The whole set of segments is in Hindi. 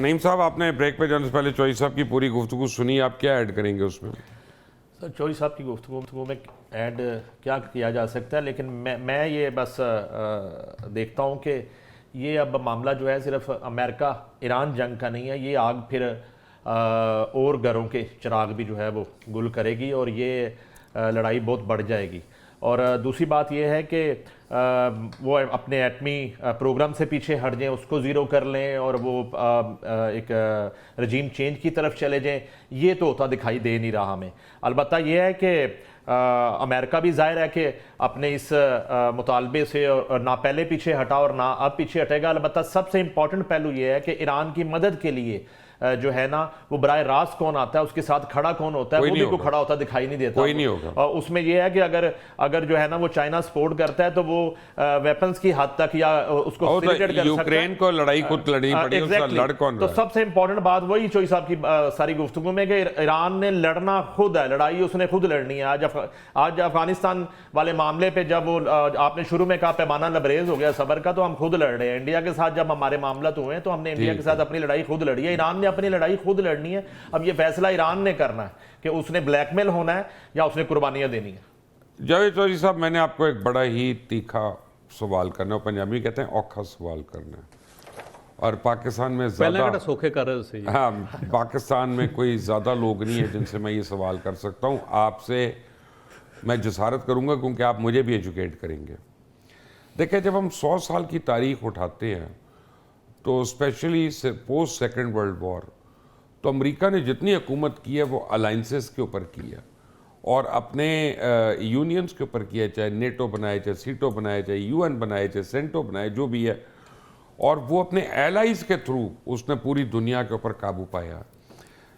नईम साहब, आपने ब्रेक पे जाने से पहले चौधरी साहब की पूरी गुफ्तगू सुनी, आप क्या ऐड करेंगे उसमें? सर, चौधरी साहब की गुफ्तगू में ऐड क्या किया जा सकता है, लेकिन मैं ये बस देखता हूँ कि ये अब मामला जो है सिर्फ अमेरिका ईरान जंग का नहीं है, ये आग फिर और घरों के चिराग भी जो है वो गुल करेगी और ये लड़ाई बहुत बढ़ जाएगी। और दूसरी बात यह है कि वो अपने एटमी प्रोग्राम से पीछे हट जाएं, उसको ज़ीरो कर लें और वो एक रजीम चेंज की तरफ चले जाएं, ये तो होता दिखाई दे नहीं रहा हमें। अलबत्ता ये है कि अमेरिका भी जाहिर है कि अपने इस मुतालबे से ना पहले पीछे हटा और ना अब पीछे हटेगा। अलबत्ता सबसे इंपॉर्टेंट पहलू ये है कि ईरान की मदद के लिए जो है ना वो बराह रास्त कौन आता है, उसके साथ खड़ा कौन होता है, वो भी को खड़ा होता दिखाई नहीं देता। कोई नहीं होगा। उसमें यह है कि अगर जो है ना वो चाइना सपोर्ट करता है तो वो वेपन्स की हद तक या उसको फैसिलिटेट कर यूक्रेन को लड़ाई खुद लड़नी पड़ी, exactly. लड़ कौन तो सबसे इंपॉर्टेंट बात वही चौधरी साहब की सारी गुफ्तगू में कि ईरान ने लड़ना खुद है, लड़ाई उसने खुद लड़नी है। आज अफगानिस्तान वाले मामले पे जब वो आपने शुरू में कहा पैमाना लबरेज हो गया सबर का, तो हम खुद लड़ रहे हैं। इंडिया के साथ जब हमारे मामला हुए तो हमने इंडिया के साथ अपनी लड़ाई खुद लड़ी है, ईरान ने अपनी लड़ाई खुद लड़नी है। अब ये फैसला ईरान ने करना है कि उसने ब्लैकमेल होना है या उसने कुर्बानियां देनी है। जावेद चौधरी साहब, मैंने आपको एक बड़ा ही तीखा सवाल करना है, पंजाबी कहते हैं औखा सवाल करना है, और पाकिस्तान में ज़्यादा सोखे कर रहे हो। हाँ, पाकिस्तान में कोई ज़्यादा लोग नहीं है जिनसे मैं ये सवाल कर सकता हूँ। आपसे मैं जसारत करूँगा क्योंकि आप मुझे भी एजुकेट करेंगे। देखिए, जब हम 100 साल की तारीख उठाते हैं तो specially post second world war, तो अमेरिका ने जितनी हुकूमत की है वो अलाइंसेस के ऊपर की है और अपने यूनियंस के ऊपर किया, चाहे नेटो बनाए, चाहे सीटो बनाए, चाहे यूएन बनाए, चाहे सेंटो बनाए, जो भी है, और वो अपने एलाइज के थ्रू उसने पूरी दुनिया के ऊपर काबू पाया।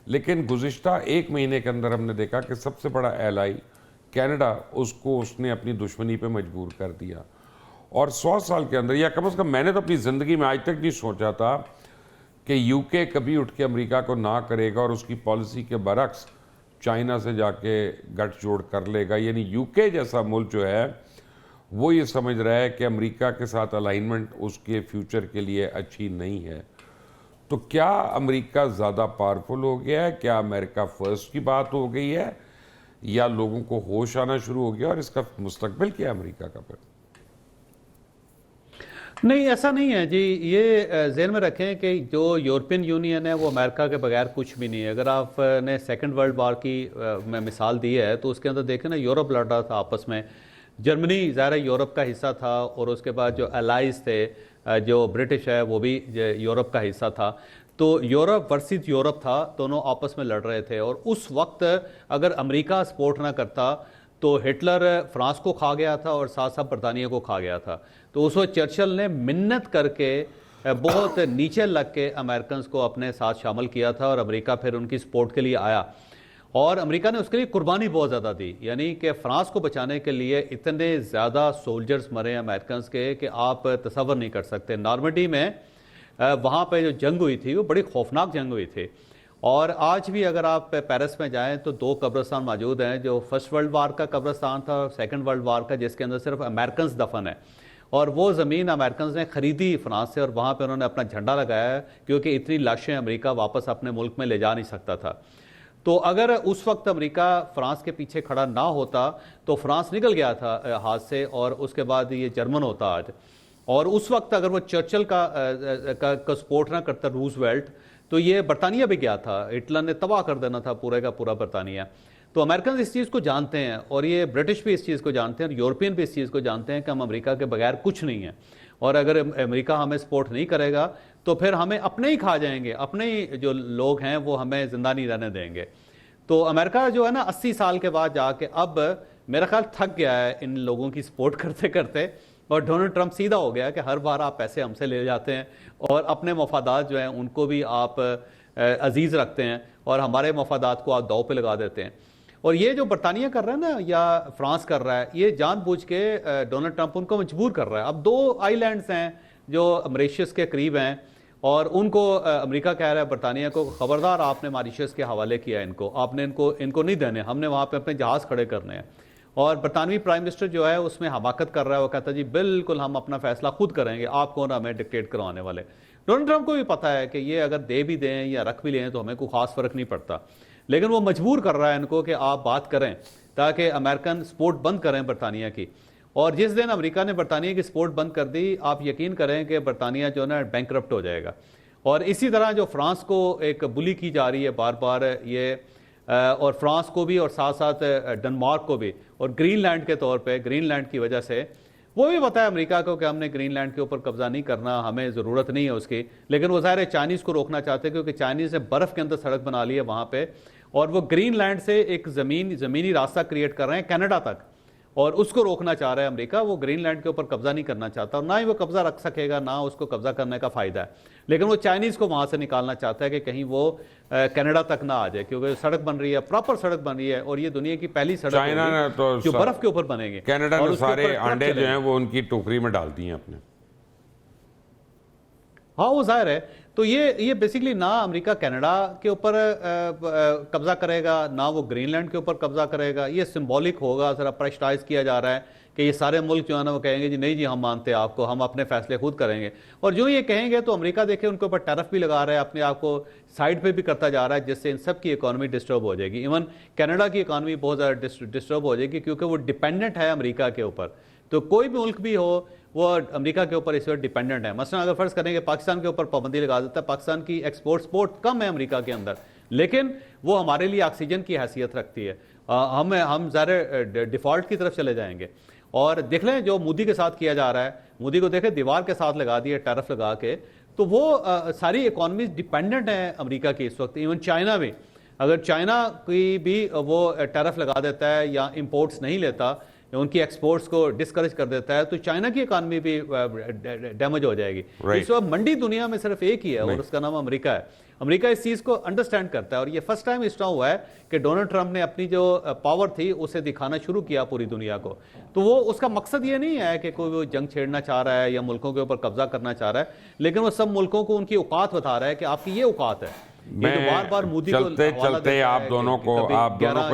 लेकिन गुज़िश्ता 1 महीने के अंदर हमने देखा कि सबसे बड़ा एलाई कनाडा, उसको उसने अपनी दुश्मनी पे मजबूर कर दिया। और 100 साल के अंदर, या कम से कम मैंने तो अपनी ज़िंदगी में आज तक नहीं सोचा था कि यूके कभी उठ के अमेरिका को ना करेगा और उसकी पॉलिसी के बरक्स चाइना से जाके गठजोड़ कर लेगा। यानी यूके जैसा मुल्क जो है वो ये समझ रहा है कि अमेरिका के साथ अलाइनमेंट उसके फ्यूचर के लिए अच्छी नहीं है। तो क्या अमेरिका ज़्यादा पावरफुल हो गया है? क्या अमेरिका फर्स्ट की बात हो गई है, या लोगों को होश आना शुरू हो गया और इसका मुस्तकबिल क्या है अमेरिका का? फिर नहीं, ऐसा नहीं है जी। ये ज़हन में रखें कि जो यूरोपियन यूनियन है वो अमेरिका के बगैर कुछ भी नहीं है। अगर आपने सेकंड वर्ल्ड वॉर की मैं मिसाल दी है तो उसके अंदर देखें ना, यूरोप लड़ रहा था आपस में। जर्मनी ज़ाहिर यूरोप का हिस्सा था और उसके बाद जो अलाइज थे, जो ब्रिटिश है वो भी यूरोप का हिस्सा था। तो यूरोप वर्सेस यूरोप था, दोनों आपस में लड़ रहे थे। और उस वक्त अगर अमेरिका सपोर्ट ना करता तो हिटलर फ्रांस को खा गया था और साथ साथ बरतानिया को खा गया था। तो उस वक्त चर्चिल ने मिन्नत करके बहुत नीचे लग के अमेरिकन को अपने साथ शामिल किया था और अमेरिका फिर उनकी सपोर्ट के लिए आया और अमेरिका ने उसके लिए कुर्बानी बहुत ज़्यादा दी। यानी कि फ्रांस को बचाने के लिए इतने ज़्यादा सोल्जर्स मरे अमेरिकन के कि आप तसव्वुर नहीं कर सकते। नॉर्मंडी में वहाँ पे जो जंग हुई थी वो बड़ी खौफनाक जंग हुई थी। और आज भी अगर आप पेरिस में जाएं तो 2 कब्रिस्तान मौजूद हैं, जो फर्स्ट वर्ल्ड वार का कब्रिस्तान था और सेकंड वर्ल्ड वार का, जिसके अंदर सिर्फ अमेरिकन दफन है। और वो ज़मीन अमेरिकन ने ख़रीदी फ्रांस से और वहाँ पे उन्होंने अपना झंडा लगाया क्योंकि इतनी लाशें अमेरिका वापस अपने मुल्क में ले जा नहीं सकता था। तो अगर उस वक्त अमेरिका फ्रांस के पीछे खड़ा ना होता तो फ्रांस निकल गया था हाथ से और उसके बाद ये जर्मन होता आज। और उस वक्त अगर वो चर्चिल का सपोर्ट ना करता रूजवेल्ट, तो ये बरतानिया भी गया था, हिटलर ने तबाह कर देना था पूरे का पूरा बरतानिया। तो अमेरिकन इस चीज़ को जानते हैं और ये ब्रिटिश भी इस चीज़ को जानते हैं और यूरोपियन भी इस चीज़ को जानते हैं कि हम अमेरिका के बगैर कुछ नहीं है। और अगर अमेरिका हमें सपोर्ट नहीं करेगा तो फिर हमें अपने ही खा जाएंगे, अपने ही जो लोग हैं वो हमें जिंदा नहीं रहने देंगे। तो अमेरिका जो है ना 80 साल के बाद जाके अब मेरा ख्याल थक गया है इन लोगों की सपोर्ट करते करते, और डोनाल्ड ट्रंप सीधा हो गया कि हर बार आप पैसे हमसे ले जाते हैं और अपने मफादात जो हैं उनको भी आप अजीज़ रखते हैं और हमारे मफादात को आप दाव पे लगा देते हैं। और ये जो बरतानिया कर रहा है ना या फ्रांस कर रहा है, ये जानबूझ के डोनाल्ड ट्रंप उनको मजबूर कर रहा है। अब 2 आइलैंड्स हैं जो मॉरिशस के करीब हैं और उनको अमेरिका कह रहा है बरतानिया को, खबरदार आपने मॉरिशस के हवाले किया इनको, आपने इनको नहीं देने, हमने वहाँ पे अपने जहाज़ खड़े करने हैं। और बरतानवी प्राइम मिनिस्टर जो है उसमें हमाकत कर रहा है, वो कहता है जी बिल्कुल हम अपना फैसला खुद करेंगे, आप कौन हमें डिक्टेट करवाने वाले। डोनाल्ड ट्रंप को भी पता है कि ये अगर दे भी दें या रख भी लें तो हमें कोई खास फर्क नहीं पड़ता, लेकिन वो मजबूर कर रहा है इनको कि आप बात करें ताकि अमेरिकन सपोर्ट बंद करें बरतानिया की। और जिस दिन अमेरिका ने बरतानिया की सपोर्ट बंद कर दी, आप यकीन करें कि बरतानिया जो है ना बैंकरप्ट हो जाएगा। और इसी तरह जो फ्रांस को एक बुली की जा रही है बार बार ये, और फ्रांस को भी और साथ साथ डेनमार्क को भी, और ग्रीनलैंड के तौर पे, ग्रीनलैंड की वजह से वो भी पता है अमेरिका को कि हमने ग्रीनलैंड के ऊपर कब्जा नहीं करना, हमें ज़रूरत नहीं है उसकी, लेकिन वो ज़ाहिर है चाइनीज़ को रोकना चाहते हैं क्योंकि चाइनीज़ ने बर्फ़ के अंदर सड़क बना ली है वहाँ पे, और वो ग्रीनलैंड से एक ज़मीनी रास्ता क्रिएट कर रहे हैं कनाडा तक, और उसको रोकना चाह रहा है अमेरिका। वो ग्रीनलैंड के ऊपर कब्जा नहीं करना चाहता और ना ही वो कब्जा रख सकेगा, ना उसको कब्जा करने का फ़ायदा है, लेकिन वो चाइनीज़ को वहाँ से निकालना चाहता है कि कहीं वो कनाडा तक ना आ जाए, क्योंकि सड़क बन रही है, प्रॉपर सड़क बन रही है, और ये दुनिया की पहली सड़क चाइना ने तो जो बर्फ़ के ऊपर बनेंगे। कनाडा और ने उसके सारे ऊपर ट्रक अंडे जो चलेंगे। हैं वो उनकी टोकरी में डाल दिए हैं अपने। हाँ वो जाहिर है। तो ये बेसिकली ना अमेरिका कनाडा के ऊपर कब्जा करेगा, ना वो ग्रीनलैंड के ऊपर कब्जा करेगा। ये सिंबॉलिक होगा, जरा प्रेशराइज किया जा रहा है कि ये सारे मुल्क जो है ना वो कहेंगे जी नहीं जी हम मानते हैं आपको, हम अपने फैसले खुद करेंगे। और जो ये कहेंगे तो अमेरिका देखे उनके ऊपर टैरिफ भी लगा रहा है, अपने आप को साइड पे भी करता जा रहा है, जिससे इन सब की इकोनॉमी डिस्टर्ब हो जाएगी। इवन कनाडा की इकोनॉमी बहुत ज़्यादा डिस्टर्ब हो जाएगी क्योंकि वो डिपेंडेंट है अमेरिका के ऊपर। तो कोई भी मुल्क भी हो वो अमेरिका के ऊपर इस वक्त डिपेंडेंट है। मसलन अगर फर्ज करें कि पाकिस्तान के ऊपर पाबंदी लगा देता है, पाकिस्तान की एक्सपोर्ट कम है अमेरिका के अंदर, लेकिन वो हमारे लिए ऑक्सीजन की हैसियत रखती है। हम ज़्यादा डिफ़ॉल्ट की तरफ चले जाएंगे। और देख लें जो मोदी के साथ किया जा रहा है, मोदी को देखें दीवार के साथ लगा दिया टैरिफ लगा के, तो वो सारी इकॉनमी डिपेंडेंट है अमेरिका की इस वक्त। इवन चाइना भी, अगर चाइना की भी वो टैरिफ लगा देता है या इंपोर्ट्स नहीं लेता, उनकी एक्सपोर्ट्स को डिस्करेज कर देता है, तो चाइना की इकानमी भी डैमेज हो जाएगी। इस वक्त मंडी दुनिया में सिर्फ एक ही है और उसका नाम अमेरिका है। अमेरिका इस चीज़ को अंडरस्टैंड करता है और ये फर्स्ट टाइम इस तरह हुआ है कि डोनाल्ड ट्रंप ने अपनी जो पावर थी उसे दिखाना शुरू किया पूरी दुनिया को। तो वो उसका मकसद ये नहीं है कि कोई वो जंग छेड़ना चाह रहा है या मुल्कों के ऊपर कब्जा करना चाह रहा है, लेकिन वो सब मुल्कों को उनकी औकात बता रहा है कि आपकी ये औकात है। मैं बार बार मोदी को चलते चलते आप दोनों को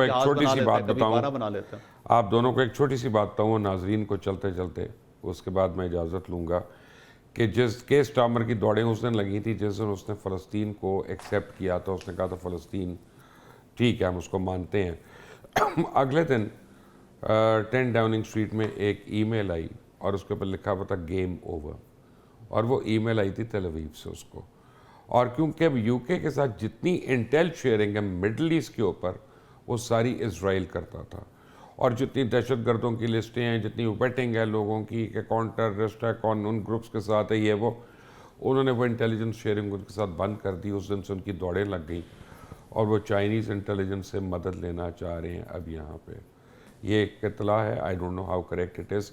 एक छोटी सी बात बताऊं, बना लेता है। आप दोनों को एक छोटी सी बात बताऊं, नाजरीन को चलते चलते, उसके बाद मैं इजाज़त लूँगा कि जिस केस स्टार्मर की दौड़ें उस दिन लगी थी, जिस दिन उसने फ़लस्तीन को एक्सेप्ट किया था, उसने कहा था फ़लस्तीन ठीक है हम उसको मानते हैं। अगले दिन 10 डाउनिंग स्ट्रीट में एक ईमेल आई और उसके ऊपर लिखा हुआ था गेम ओवर, और वो ईमेल आई थी तेल अवीव से उसको। और क्योंकि अब यूके के साथ जितनी इंटेल शेयरिंग है मिडल ईस्ट के ऊपर, वो सारी इजराइल करता था, और जितनी दहशतगर्दों की लिस्टें हैं, जितनी वेटिंग है लोगों की कि कौन टेररिस्ट है, कौन उन ग्रुप्स के साथ है, ये वो, उन्होंने वो इंटेलिजेंस शेयरिंग उनके साथ बंद कर दी। उस दिन से उनकी दौड़ें लग गई और वो चाइनीज़ इंटेलिजेंस से मदद लेना चाह रहे हैं अब यहाँ पे। ये एक इतला है, I don't know how correct it is.